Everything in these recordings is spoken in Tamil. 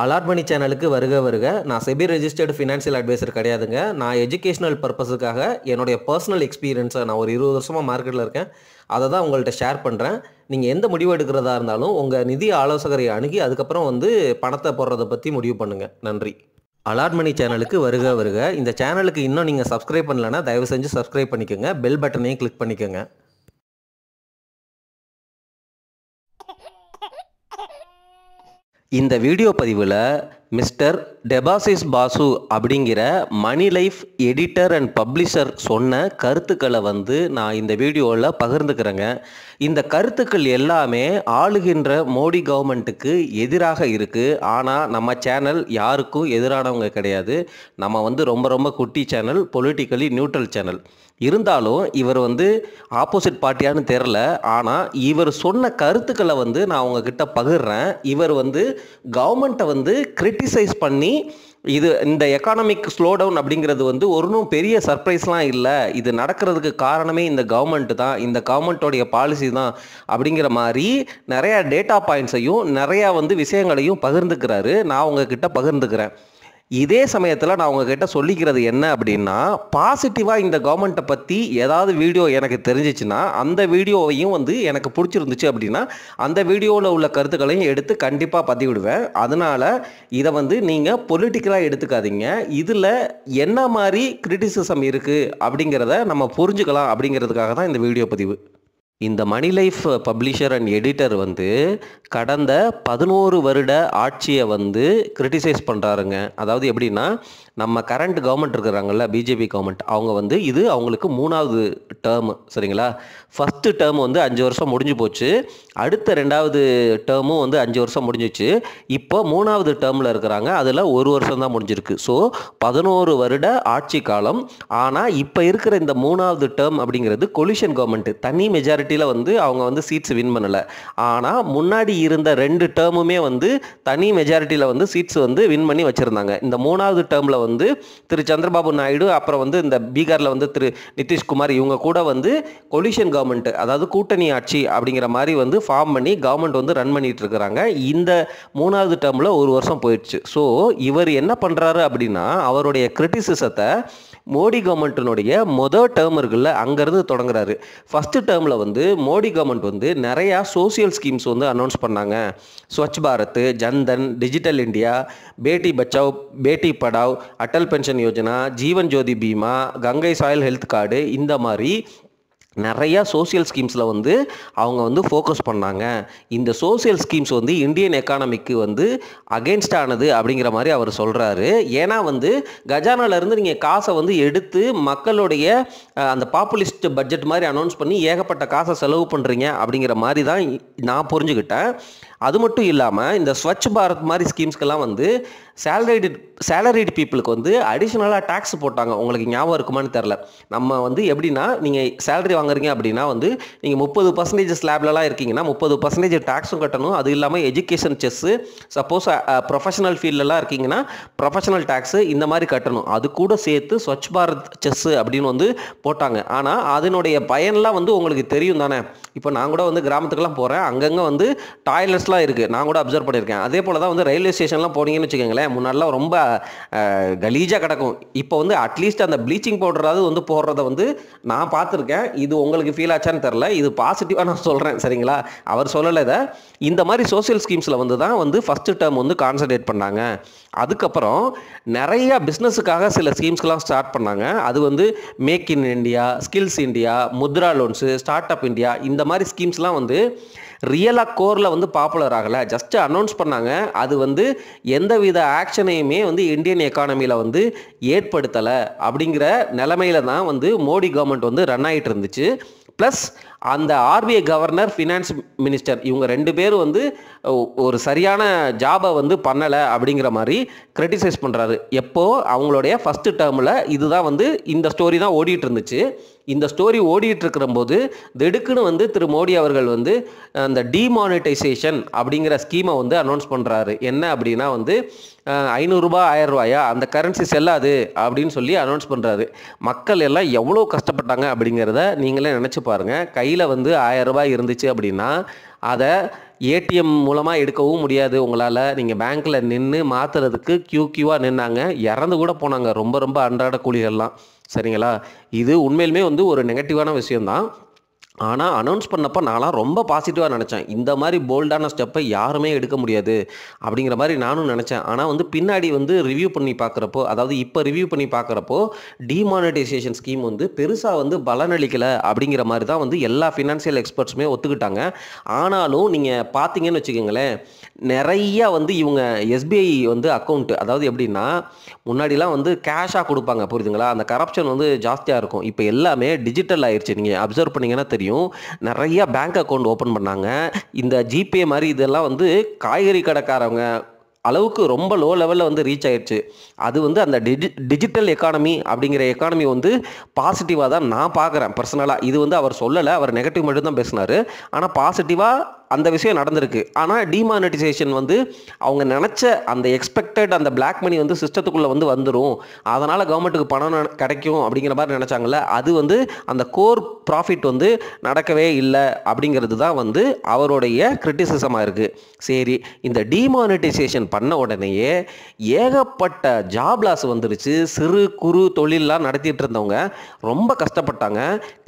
அலாட் மணி சேனலுக்கு வருக வருக. நான் செபி ரெஜிஸ்டர்டு ஃபினான்ஷியல் அட்வைசர் கிடையாதுங்க. நான் எஜுகேஷனல் பர்பஸுக்காக என்னுடைய பர்சனல் எக்ஸ்பீரியன்ஸை நான் ஒரு 20 வருஷமாக மார்க்கெட்டில் இருக்கேன். அதை தான் உங்கள்கிட்ட ஷேர் பண்ணுறேன். நீங்கள் எந்த முடிவு எடுக்கிறதா இருந்தாலும் உங்கள் நிதி ஆலோசகரை அணுகி அதுக்கப்புறம் பணத்தை போடுறதை பற்றி முடிவு பண்ணுங்கள். நன்றி. அலாட் மணி சேனலுக்கு வருக வருக. இந்த சேனலுக்கு இன்னும் நீங்கள் சப்ஸ்கிரைப் பண்ணலைன்னா தயவு செஞ்சு சப்ஸ்கிரைப் பண்ணிக்கோங்க. பெல் பட்டனையும் கிளிக் பண்ணிக்கோங்க. இந்த வீடியோ பதிவில் மிஸ்டர் டெபாசிஸ் பாசு அப்படிங்கிற மணி லைஃப் எடிட்டர் அண்ட் பப்ளிஷர் சொன்ன கருத்துக்களை நான் இந்த வீடியோவில் பகிர்ந்துக்கிறேங்க. இந்த கருத்துக்கள் எல்லாமே ஆளுகின்ற மோடி கவர்மெண்ட்டுக்கு எதிராக இருக்குது. ஆனால் நம்ம சேனல் யாருக்கும் எதிரானவங்க கிடையாது. நம்ம ரொம்ப ரொம்ப குட்டி சேனல், பொலிட்டிக்கலி நியூட்ரல் சேனல். இருந்தாலும் இவர் ஆப்போசிட் பார்ட்டியான்னு தெரில. ஆனால் இவர் சொன்ன கருத்துக்களை நான் உங்ககிட்ட பகிர்றேன். இவர் கவர்மெண்ட்டை கிரிட்டிசைஸ் பண்ணி இந்த எக்கானமிக் ஸ்லோ டவுன் அப்படிங்கிறது ஒன்றும் பெரிய சர்ப்ரைஸ்லாம் இல்லை, இது நடக்கிறதுக்கு காரணமே இந்த கவர்மெண்ட் தான், இந்த கவர்மெண்ட்டோடைய பாலிசி தான் அப்படிங்கிற மாதிரி நிறையா டேட்டா பாயிண்ட்ஸையும் நிறையா விஷயங்களையும் பகிர்ந்துக்கிறாரு. நான் உங்ககிட்ட பகிர்ந்துக்கிறேன். இதே சமயத்தில் நான் உங்ககிட்ட சொல்லிக்கிறது என்ன அப்படின்னா, பாசிட்டிவாக இந்த கவர்மெண்ட்டை பற்றி ஏதாவது வீடியோ எனக்கு தெரிஞ்சிச்சுன்னா அந்த வீடியோவையும் எனக்கு பிடிச்சிருந்துச்சு அப்படின்னா அந்த வீடியோவில் உள்ள கருத்துக்களையும் எடுத்து கண்டிப்பாக பதிவிடுவேன். அதனால் இதை நீங்கள் பொலிட்டிக்கலாக எடுத்துக்காதீங்க. இதில் என்ன மாதிரி கிரிட்டிசிசம் இருக்குது அப்படிங்கிறத நம்ம புரிஞ்சுக்கலாம் அப்படிங்கிறதுக்காக தான் இந்த வீடியோ பதிவு. இந்த மணி லைஃப் பப்ளிஷர் அண்ட் எடிட்டர் கடந்த 11 வருட ஆட்சியை கிரிட்டிசைஸ் பண்ணுறாருங்க. அதாவது எப்படின்னா, நம்ம கரண்ட் கவர்மெண்ட் இருக்கிறாங்கல்ல, பிஜேபி கவர்மெண்ட், அவங்க இது அவங்களுக்கு 3வது டேர்மு. சரிங்களா? ஃபஸ்ட்டு டேர்ம் 5 வருஷம் முடிஞ்சு போச்சு. அடுத்த 2வது டேர்மும் 5 வருஷம் முடிஞ்சிச்சு. இப்போ 3வது டேர்மில் இருக்கிறாங்க. அதில் 1 வருஷம் தான் முடிஞ்சிருக்கு. ஸோ 11 வருட ஆட்சி காலம். ஆனால் இப்போ இருக்கிற இந்த 3வது டேர்ம் அப்படிங்கிறது கொலிஷன் கவர்மெண்ட். தனி மெஜாரிட்டியில் அவங்க சீட்ஸ் வின் பண்ணலை. ஆனால் முன்னாடி இருந்த 2 டேர்முமே தனி மெஜாரிட்டியில் சீட்ஸ் வின் பண்ணி வச்சுருந்தாங்க. இந்த 3வது டேர்மில் திரு சந்திரபாபு நாயுடு, அப்புறம் இந்த பீகாரில் திரு நிதிஷ்குமார், இவங்க கூட கொலிஷன் கவர்மெண்ட், அதாவது கூட்டணி ஆட்சி அப்படிங்கிற மாதிரி ஃபார்ம் பண்ணி கவர்மெண்ட் ரன் பண்ணிட்டு இருக்கிறாங்க. இந்த 3வது டேர்மில் 1 வருஷம் போயிடுச்சு. ஸோ இவர் என்ன பண்ணுறாரு அப்படின்னா, அவருடைய கிரிட்டிசிசத்தை மோடி கவர்மெண்ட்டினுடைய மொதல் டேர்ம் இருக்குல்ல, அங்கேருந்து தொடங்குறாரு. ஃபஸ்ட்டு டேர்மில் மோடி கவர்மெண்ட் நிறையா சோசியல் ஸ்கீம்ஸ் அனௌன்ஸ் பண்ணாங்க. Swachh Bharat, Jan Dhan, digital India, Beti Bachao Beti Padhao, Atal pension Yojana, Jeevan Jyoti Bima, கங்கை சாயில் ஹெல்த் கார்டு, இந்த மாதிரி நிறையா சோசியல் ஸ்கீம்ஸில் அவங்க ஃபோக்கஸ் பண்ணாங்க. இந்த சோசியல் ஸ்கீம்ஸ் இந்தியன் எக்கானமிக்கு அகெயின்ஸ்டானது அப்படிங்கிற மாதிரி அவர் சொல்கிறாரு. ஏன்னா கஜானாலேருந்து நீங்கள் காசை எடுத்து மக்களுடைய அந்த பாப்புலிஸ்ட் பட்ஜெட் மாதிரி அனௌன்ஸ் பண்ணி ஏகப்பட்ட காசை செலவு பண்ணுறீங்க அப்படிங்கிற மாதிரி தான் நான் புரிஞ்சுக்கிட்டேன். அது மட்டும் இல்லாமல் இந்த ஸ்வச் பாரத் மாதிரி ஸ்கீம்ஸ்க்கெல்லாம் சேலரிடு பீப்புளுக்கு அடிஷ்னலாக டேக்ஸ் போட்டாங்க. உங்களுக்கு ஞாபகம் இருக்குமான்னு தெரில. நம்ம எப்படின்னா, நீங்கள் சேலரி வாங்குறீங்க அப்படின்னா நீங்கள் 30% ஸ்லாப்லலாம் இருக்கீங்கன்னா 30% டேக்ஸும் கட்டணும். அது இல்லாமல் எஜுகேஷன் செஸ்ஸு, சப்போஸ் ப்ரொஃபஷனல் ஃபீல்டெலாம் இருக்கீங்கன்னா ப்ரொஃபஷனல் டேக்ஸு இந்த மாதிரி கட்டணும். அது கூட சேர்த்து ஸ்வச் பாரத் செஸ்ஸு அப்படின்னு போட்டாங்க. ஆனால் அதனுடைய பயன்லாம் உங்களுக்கு தெரியும் தானே. இப்போ நான் கூட கிராமத்துக்கெல்லாம் போகிறேன். அங்கங்கே டாய்லெட்ஸ்லாம் இருக்குது. நான் கூட அப்சர்வ் பண்ணியிருக்கேன். அதே போல் தான் ரயில்வே ஸ்டேஷன்லாம் போனீங்கன்னு வச்சுக்கோங்களேன், முன்னாடிலாம் ரொம்ப கலீஜாக கிடக்கும். இப்போ அட்லீஸ்ட் அந்த ப்ளீச்சிங் பவுடராவது போடுறத நான் பார்த்துருக்கேன். இது உங்களுக்கு ஃபீல் ஆச்சான்னு தெரில. இது பாசிட்டிவாக நான் சொல்கிறேன். சரிங்களா? அவர் சொல்லலை இதை. இந்த மாதிரி சோசியல் ஸ்கீம்ஸில் தான் ஃபஸ்ட்டு டேர்ம் கான்சன்ட்ரேட் பண்ணாங்க. அதுக்கப்புறம் நிறையா பிஸ்னஸுக்காக சில ஸ்கீம்ஸ்க்கெலாம் ஸ்டார்ட் பண்ணாங்க. அது make in India, skills India, Mudra loans, start up India, இந்த மாதிரி ஸ்கீம்ஸ்லாம் ரியலாக கோரில் பாப்புலர் ஆகலை. ஜஸ்ட்டு அனௌன்ஸ் பண்ணாங்க. அது எந்தவித ஆக்ஷனையுமே இந்தியன் எக்கானமியில் ஏற்படுத்தலை. அப்படிங்கிற நிலைமையில தான் மோடி கவர்மெண்ட் ரன் ஆகிட்டு இருந்துச்சு. ப்ளஸ் அந்த ஆர்பிஐ கவர்னர், ஃபினான்ஸ் மினிஸ்டர், இவங்க 2 பேரும் ஒரு சரியான ஜாபை பண்ணலை அப்படிங்கிற மாதிரி கிரிட்டிசைஸ் பண்ணுறாரு. எப்போது அவங்களுடைய ஃபஸ்ட்டு டேர்மில் இதுதான் இந்த ஸ்டோரி தான் ஓடிட்டு இருந்துச்சு. இந்த ஸ்டோரி ஓடிட்டு இருக்கிறபோது திடுக்குன்னு திரு மோடி அவர்கள் அந்த டிமானிட்டைசேஷன் அப்படிங்கிற ஸ்கீமை அனௌன்ஸ் பண்ணுறாரு. என்ன அப்படின்னா 500 ரூபாய் 1000 ரூபாயா அந்த கரன்சி செல்லாது அப்படின்னு சொல்லி அனௌன்ஸ் பண்ணுறாரு. மக்கள் எல்லாம் எவ்வளோ கஷ்டப்பட்டாங்க அப்படிங்கிறத நீங்களே நினச்சி பாருங்கள். கையில் 1000 ரூபாய் இருந்துச்சு அப்படின்னா அதை ஏடிஎம் மூலமாக எடுக்கவும் முடியாது உங்களால். நீங்கள் பேங்க்கில் நின்று மாற்றுறதுக்கு கியூவாக நின்னாங்க, இறந்து கூட போனாங்க ரொம்ப ரொம்ப அன்றாட கூலிகள்லாம். சரிங்களா? இது உண்மையிலுமே வந்து ஒரு நெகட்டிவான விஷயந்தான். ஆனால் அனௌன்ஸ் பண்ணப்போ நான்லாம் ரொம்ப பாசிட்டிவாக நினச்சேன். இந்த மாதிரி போல்டான ஸ்டெப்பை யாருமே எடுக்க முடியாது அப்படிங்கிற மாதிரி நானும் நினச்சேன். ஆனால் வந்து பின்னாடி வந்து ரிவ்யூ பண்ணி பார்க்குறப்போ, அதாவது இப்போ ரிவ்யூ பண்ணி பார்க்குறப்போ டிமானிட்டைசேஷன் ஸ்கீம் வந்து பெருசாக வந்து பலனளிக்கலை அப்படிங்கிற மாதிரி தான் வந்து எல்லா ஃபினான்ஷியல் எக்ஸ்பர்ட்ஸுமே ஒத்துக்கிட்டாங்க. ஆனாலும் நீங்கள் பார்த்தீங்கன்னு வச்சுக்கோங்களேன், நிறையா வந்து இவங்க எஸ்பிஐ வந்து அக்கௌண்ட்டு, அதாவது எப்படின்னா முன்னாடிலாம் வந்து கேஷாக கொடுப்பாங்க, புரியுதுங்களா? அந்த கரப்ஷன் வந்து ஜாஸ்தியாக இருக்கும். இப்போ எல்லாமே டிஜிட்டல் ஆயிடுச்சு. நீங்கள் அப்சர்வ் பண்ணிங்கன்னா தெரியும், நிறைய பேங்க் அக்கௌண்ட் ஓப்பன் பண்ணாங்க. இந்த ஜிபே மாதிரி இதெல்லாம் வந்து காய்கறி கடைக்காரவங்க அளவுக்கு ரொம்ப லோ லெவலில் வந்து ரீச் ஆயிடுச்சு. அது வந்து அந்த டிஜிட்டல் எக்கானமி அப்படிங்கிற எக்கானமி வந்து பாசிட்டிவாக தான் நான் பார்க்குறேன் பர்சனலாக. இது வந்து அவர் சொல்லலை, அவர் நெகட்டிவ் மட்டும் தான் பேசினார். ஆனால் பாசிட்டிவாக அந்த விஷயம் நடந்திருக்கு. ஆனால் டிமானிட்டைசேஷன் வந்து அவங்க நினச்ச அந்த எக்ஸ்பெக்டட் அந்த பிளாக் மணி வந்து சிஸ்டத்துக்குள்ளே வந்து வந்துடும், அதனால் கவர்மெண்ட்டுக்கு பணம் கிடைக்கும் அப்படிங்கிற மாதிரி நினச்சாங்கல்ல, அது வந்து அந்த கோர் ப்ராஃபிட் வந்து நடக்கவே இல்லை அப்படிங்கிறது தான் வந்து அவருடைய கிரிட்டிசிசமாக இருக்குது. சரி, இந்த டிமானிட்டைசேஷன் பண்ண உடனேயே ஏகப்பட்ட ஜாப் லாஸ் வந்துருச்சு. சிறு குறு தொழிலெலாம் நடத்திட்டு இருந்தவங்க ரொம்ப கஷ்டப்பட்டாங்க.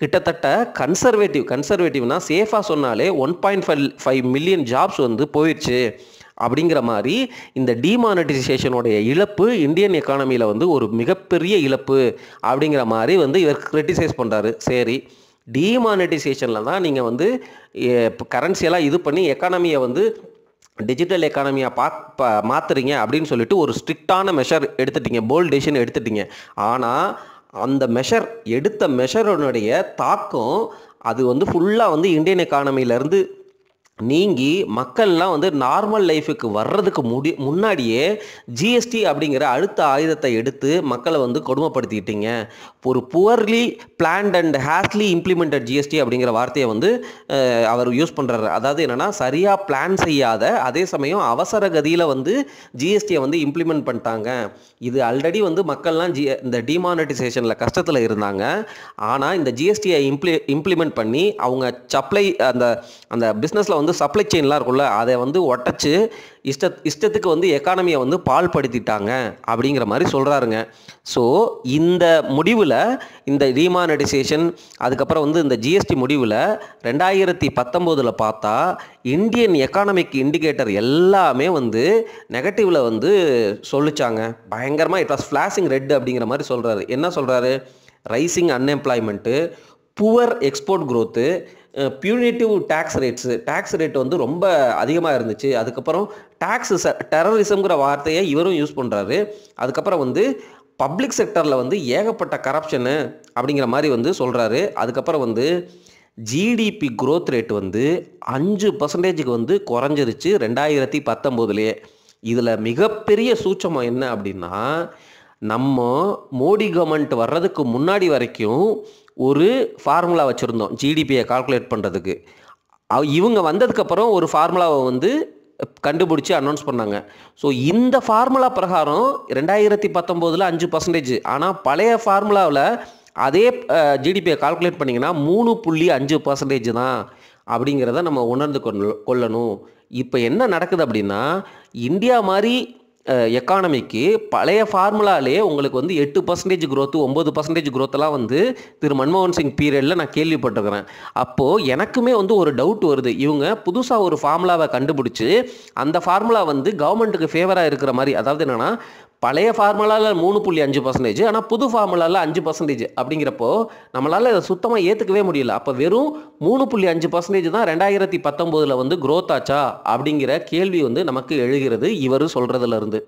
கிட்டத்தட்ட கன்சர்வேட்டிவ்னா சேஃபாக சொன்னாலே 1.5 மில்லியன் ஜாப்ஸ் வந்து போயிடுச்சு அப்படிங்கிற மாதிரி இந்த டிமானிட்டைசேஷனுடைய இழப்பு இந்தியன் எக்கானமியில் வந்து ஒரு மிகப்பெரிய இழப்பு அப்படிங்கிற மாதிரி வந்து இவர் கிரிட்டிசைஸ் பண்ணுறாரு. சரி, டிமானிட்டைசேஷனில் தான் நீங்கள் வந்து கரன்சியெல்லாம் இது பண்ணி எக்கானமியை வந்து டிஜிட்டல் எக்கானமியாக மாற்றுறீங்க அப்படின்னு சொல்லிட்டு ஒரு ஸ்ட்ரிக்டான மெஷர் எடுத்துட்டீங்க, போல்ட் டெசிஷன் எடுத்துட்டீங்க. ஆனால் அந்த எடுத்த மெஷருடைய தாக்கம் அது வந்து ஃபுல்லாக வந்து இந்தியன் எக்கானமியிலேருந்து நீங்கி மக்கள்லாம் வந்து நார்மல் லைஃபுக்கு வர்றதுக்கு முன்னாடியே ஜிஎஸ்டி அப்படிங்கிற அடுத்த ஆயுதத்தை எடுத்து மக்களை வந்து கொடுமைப்படுத்திக்கிட்டீங்க. ஒரு poorly planned and hastily implemented GST அப்படிங்கிற வார்த்தையை வந்து அவர் யூஸ் பண்ணுறாரு. அதாவது என்னென்னா, சரியாக பிளான் செய்யாத, அதே சமயம் அவசர கதியில் வந்து ஜிஎஸ்டியை வந்து இம்ப்ளிமெண்ட் பண்ணிட்டாங்க. இது ஆல்ரெடி வந்து மக்கள்லாம் இந்த டிமானிட்டைசேஷனில் கஷ்டத்தில் இருந்தாங்க. ஆனால் இந்த ஜிஎஸ்டியை இம்ப்ளிமெண்ட் பண்ணி அவங்க அந்த பிஸ்னஸில் வந்து சப்ளை செயின்லாம் இருக்குல்ல, அதை வந்து உடச்சி இஷ்டத்துக்கு வந்து எக்கானமியை வந்து பால்படுத்திட்டாங்க அப்படிங்கிற மாதிரி சொல்கிறாருங்க. ஸோ இந்த முடிவில், இந்த டிமானிட்டைசேஷன் அதுக்கப்புறம் வந்து இந்த ஜிஎஸ்டி முடிவில் 2019 பார்த்தா இந்தியன் எக்கானமிக் இண்டிகேட்டர் எல்லாமே வந்து நெகட்டிவில் வந்து சொல்லிச்சாங்க. பயங்கரமாக இட் வாஸ் ஃப்ளாஷிங் ரெட் அப்படிங்கிற மாதிரி சொல்கிறாரு. என்ன சொல்கிறாரு? Rising unemployment, poor export growth, punitive tax rate வந்து ரொம்ப அதிகமாக இருந்துச்சு. அதுக்கப்புறம் டெரரிசம்ங்கிற வார்த்தையை இவரும் யூஸ் பண்ணுறாரு. அதுக்கப்புறம் வந்து பப்ளிக் செக்டரில் வந்து ஏகப்பட்ட கரப்ஷனு அப்படிங்கிற மாதிரி வந்து சொல்கிறாரு. அதுக்கப்புறம் வந்து ஜிடிபி க்ரோத் ரேட் வந்து 5% வந்து குறைஞ்சிருச்சு 2019. இதில் மிகப்பெரிய சூட்சமம் என்ன அப்படின்னா, நம்ம மோடி கவர்மெண்ட் வர்றதுக்கு முன்னாடி வரைக்கும் ஒரு ஃபார்முலா வச்சுருந்தோம் ஜிடிபியை கால்குலேட் பண்ணுறதுக்கு. இவங்க வந்ததுக்கப்புறம் ஒரு ஃபார்முலாவை வந்து கண்டுபிடிச்சி அனௌன்ஸ் பண்ணாங்க. ஸோ இந்த ஃபார்முலா பிரகாரம் 2019 5%. ஆனால் பழைய ஃபார்முலாவில் அதே ஜிடிபியை கால்குலேட் பண்ணிங்கன்னா 3.5% தான் அப்படிங்கிறத நம்ம உணர்ந்து கொள்ளணும். இப்போ என்ன நடக்குது அப்படின்னா, இந்தியா மாதிரி எக்கானமிக்கு பழைய ஃபார்முலாலே உங்களுக்கு வந்து 8% க்ரோத்து, 9% க்ரோத்தெல்லாம் வந்து திரு மன்மோகன் சிங் பீரியடில் நான் கேள்விப்பட்டிருக்கிறேன். அப்போது எனக்குமே வந்து ஒரு டவுட் வருது. இவங்க புதுசாக ஒரு ஃபார்முலாவை கண்டுபிடிச்சி அந்த ஃபார்முலா வந்து கவர்மெண்ட்டுக்கு ஃபேவராக இருக்கிற மாதிரி, அதாவது என்னென்னா பழைய ஃபார்முலாவில் 3.5%, ஆனால் புது ஃபார்முலாவில் 5% அப்படிங்கிறப்போ நம்மளால் அதை சுத்தமாக ஏற்றுக்கவே முடியல. அப்போ வெறும் 3.5% தான் 2019 வந்து க்ரோத் ஆச்சா அப்படிங்கிற கேள்வி வந்து நமக்கு எழுகிறது இவர் சொல்கிறதுலேருந்து.